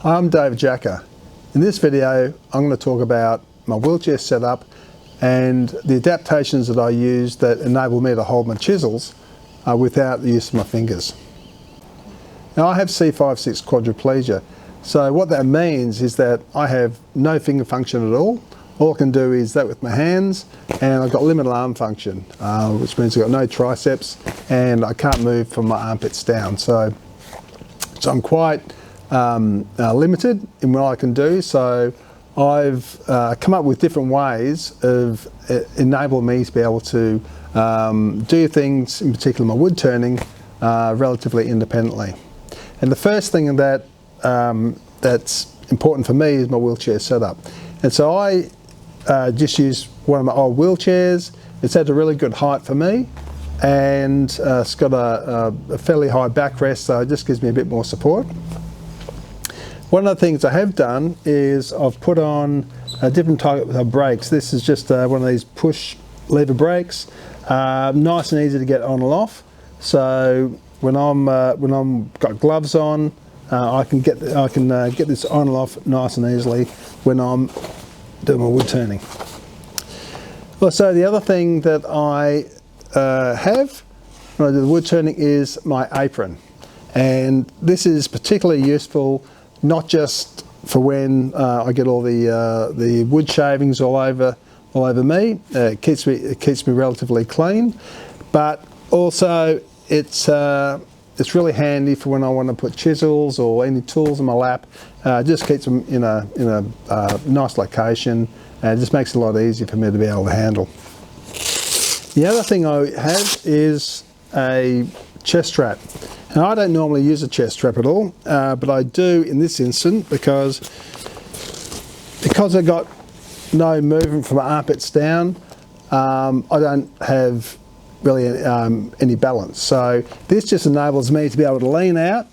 I'm Jacka. In this video I'm going to talk about my wheelchair setup and the adaptations that I use that enable me to hold my chisels without the use of my fingers. Now I have C5-6 quadriplegia, so what that means is that I have no finger function at all. All I can do is that with my hands, and I've got limited arm function, which means I've got no triceps and I can't move from my armpits down. So I'm quite limited in what I can do. So I've come up with different ways of enabling me to be able to do things, in particular my wood turning, relatively independently. And the first thing that that's important for me is my wheelchair setup. And so I just use one of my old wheelchairs. It's at a really good height for me, and it's got a fairly high backrest, so it just gives me a bit more support. One of the things I have done is I've put on a different type of brakes. This is just one of these push lever brakes, nice and easy to get on and off. So when I'm got gloves on, I can get this on and off nice and easily when I'm doing my wood turning. Also, the other thing that I have when I do the wood turning is my apron, and this is particularly useful not just for when I get all the wood shavings all over me. It keeps me relatively clean, but also it's really handy for when I want to put chisels or any tools in my lap. Just keeps them in a nice location, and it just makes it a lot easier for me to be able to handle. The other thing I have is a chest strap. Now I don't normally use a chest strap at all, but I do in this instant because I got no movement from my armpits down. I don't have really any balance, so this just enables me to be able to lean out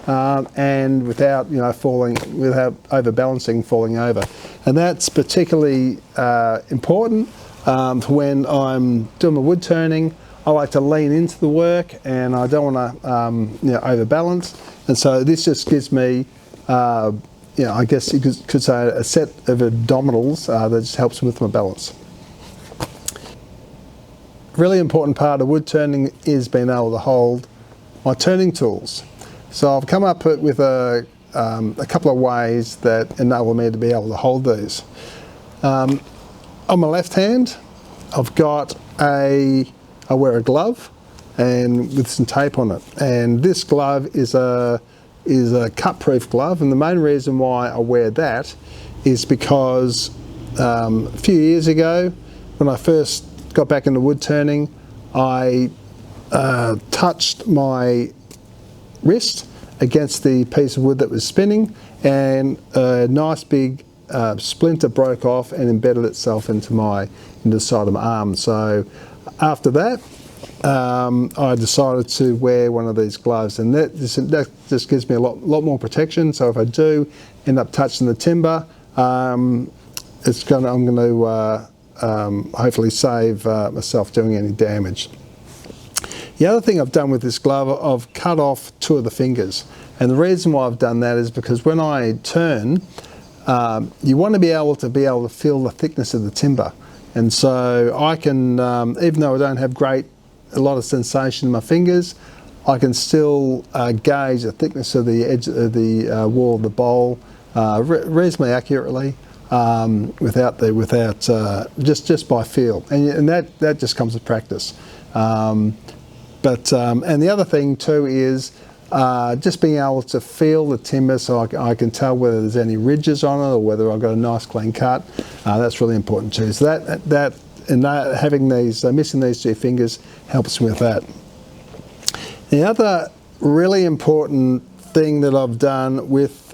and without falling, without overbalancing, falling over. And that's particularly important for when I'm doing my wood turning. I like to lean into the work, and I don't want to overbalance. And so this just gives me, I guess you could say, a set of abdominals that just helps with my balance. Really important part of wood turning is being able to hold my turning tools. So I've come up with a couple of ways that enable me to be able to hold these. On my left hand, I wear a glove and with some tape on it, and this glove is a cut-proof glove, and the main reason why I wear that is because a few years ago, when I first got back into wood turning, I touched my wrist against the piece of wood that was spinning, and a nice big splinter broke off and embedded itself into the side of my arm. So after that, I decided to wear one of these gloves, and that just gives me a lot more protection. So if I do end up touching the timber, I'm going to hopefully save myself doing any damage. The other thing I've done with this glove, I've cut off 2 of the fingers, and the reason why I've done that is because when I turn, you want to be able to feel the thickness of the timber. And so I can, even though I don't have a lot of sensation in my fingers, I can still gauge the thickness of the edge of the wall of the bowl reasonably accurately, just by feel, and that just comes with practice. And the other thing too is just being able to feel the timber, so I can tell whether there's any ridges on it or whether I've got a nice clean cut. That's really important too. So having missing these 2 fingers helps with that. The other really important thing that I've done with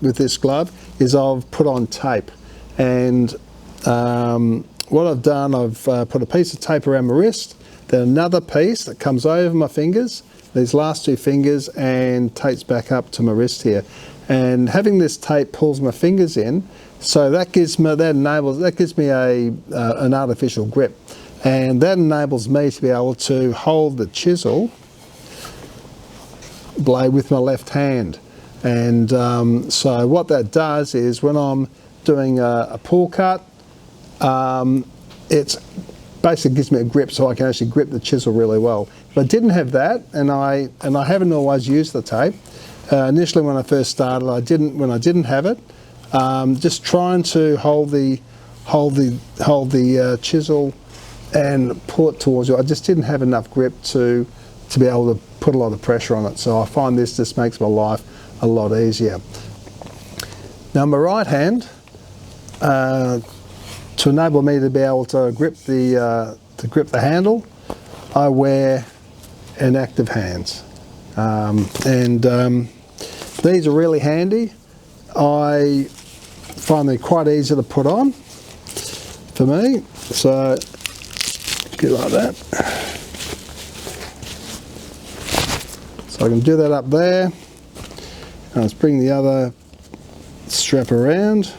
this glove is I've put on tape, and what I've done, I've put a piece of tape around my wrist, then another piece that comes over my fingers, these last 2 fingers, and tapes back up to my wrist here. And having this tape pulls my fingers in, so that gives me an artificial grip, and that enables me to be able to hold the chisel blade with my left hand. And so what that does is when I'm doing a pull cut, it basically gives me a grip so I can actually grip the chisel really well. If I didn't have that, and I haven't always used the tape, initially when I first started, when I didn't have it, just trying to hold the chisel and pull it towards you, I just didn't have enough grip to be able to put a lot of pressure on it. So I find this just makes my life a lot easier. Now my right hand, to enable me to be able to grip the handle, I wear an active hands, these are really handy. I find they're quite easy to put on for me. So get like that. So I can do that up there. And let's bring the other strap around.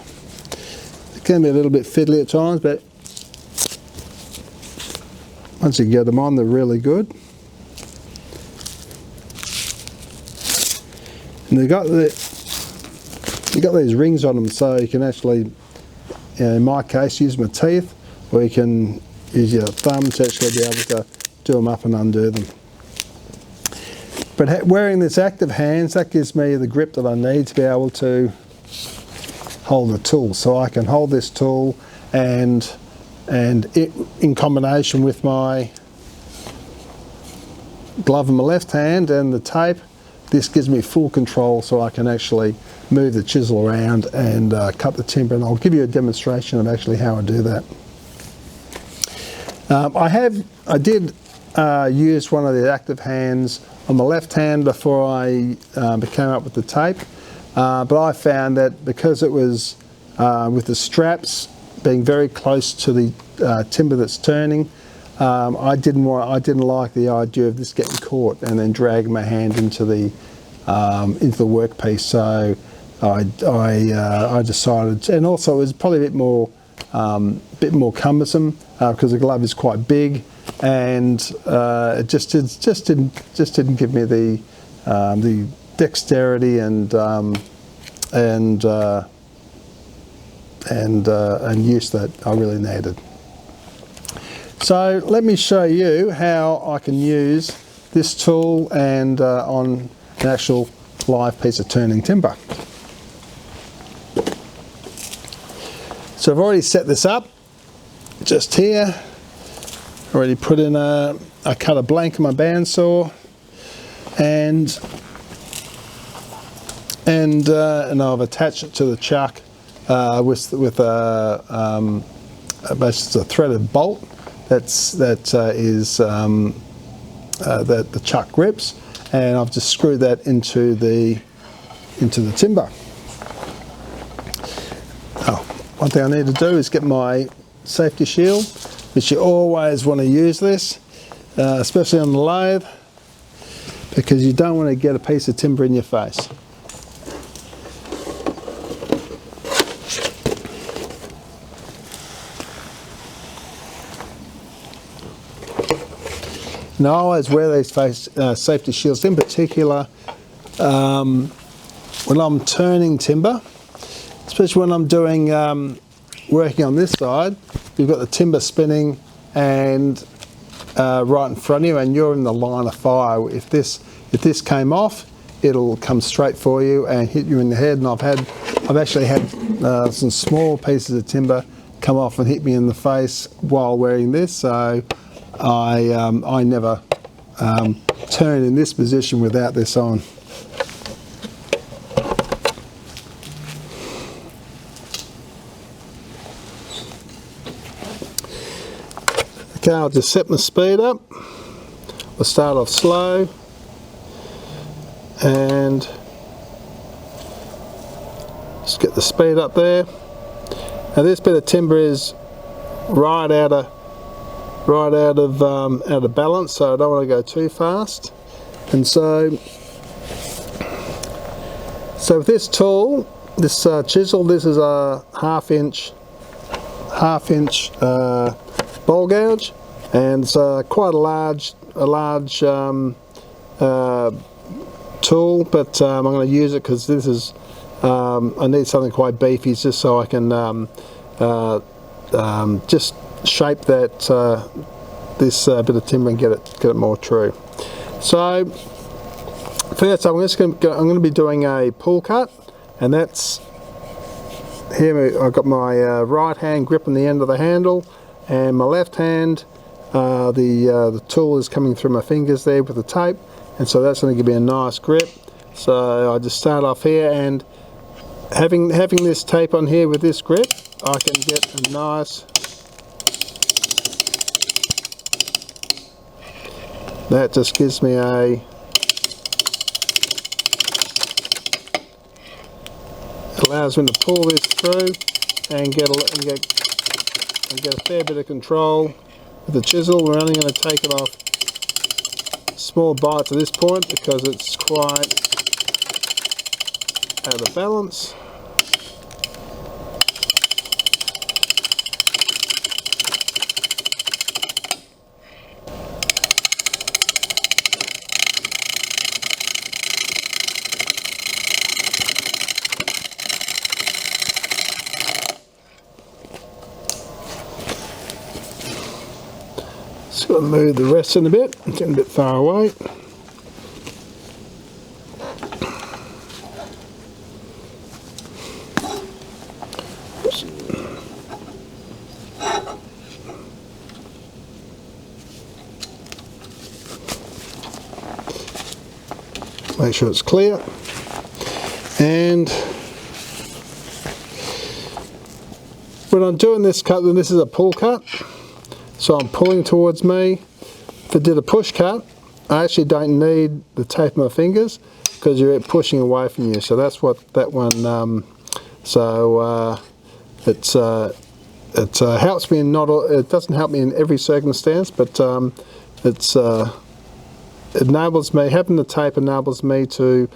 It can be a little bit fiddly at times, but once you get them on, they're really good. And they've got these rings on them, so you can actually, in my case, use my teeth, or you can use your thumb to actually be able to do them up and undo them. But wearing this active hands, that gives me the grip that I need to be able to hold the tool. So I can hold this tool, and it, in combination with my glove in my left hand and the tape, this gives me full control, so I can actually move the chisel around and cut the timber. And I'll give you a demonstration of actually how I do that. I did use one of the active hands on my left hand before I came up with the tape, but I found that because it was with the straps being very close to the timber that's turning, I didn't like the idea of this getting caught and then dragging my hand into the workpiece. So I decided, and also it was probably a bit more cumbersome because the glove is quite big, and it just didn't give me the dexterity and use that I really needed. So let me show you how I can use this tool and on an actual live piece of turning timber. So I've already set this up just here. Already put in I cut a blank on my bandsaw, and I've attached it to the chuck with basically a threaded bolt that the chuck grips, and I've just screwed that into the timber. Oh, one thing I need to do is get my safety shield, which you always want to use this, especially on the lathe, because you don't want to get a piece of timber in your face. Now I always wear these safety shields, in particular when I'm turning timber, especially when I'm doing working on this side. You've got the timber spinning and right in front of you, and you're in the line of fire. If this came off, it'll come straight for you and hit you in the head. And I've actually had some small pieces of timber come off and hit me in the face while wearing this. So I never turn in this position without this on. Okay, I'll just set my speed up. We'll start off slow and just get the speed up there. Now this bit of timber is right out of balance, so I don't want to go too fast. And so with this tool, this chisel, this is a half inch bowl gouge, and it's quite a large tool, but I'm going to use it because this is I need something quite beefy, just so I can just shape that this bit of timber and get it more true. So first I'm going to be doing a pull cut, and that's here. I've got my right hand gripping the end of the handle, and my left hand the tool is coming through my fingers there with the tape, and so that's going to give me a nice grip. So I just start off here, and having this tape on here with this grip, I can get a nice, that just gives me a, allows me to pull this through and get a fair bit of control with the chisel. We're only going to take it off small bites at this point because it's quite out of balance. Just got to move the rest in a bit, it's getting a bit far away. Make sure it's clear, and when I'm doing this cut, then this is a pull cut, so I'm pulling towards me. If I did a push cut, I actually don't need the tape of my fingers because you're pushing away from you, so that's what that one, it helps me in it doesn't help me in every circumstance, but it enables me, having the tape enables me to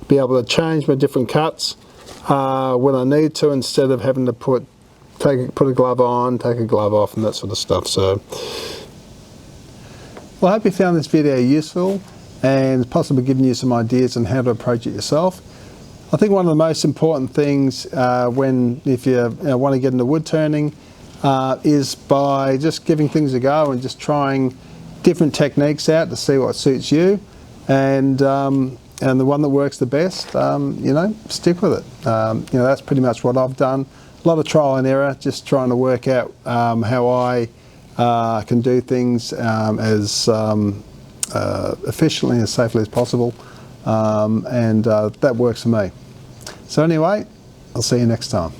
be able to change my different cuts when I need to, instead of having to put a glove on, take a glove off, and that sort of stuff. So, well, I hope you found this video useful and possibly giving you some ideas on how to approach it yourself. I think one of the most important things if you want to get into wood turning is by just giving things a go and just trying different techniques out to see what suits you, and the one that works the best, stick with it. That's pretty much what I've done. A lot of trial and error, just trying to work out how I can do things as efficiently and as safely as possible, and that works for me. So anyway, I'll see you next time.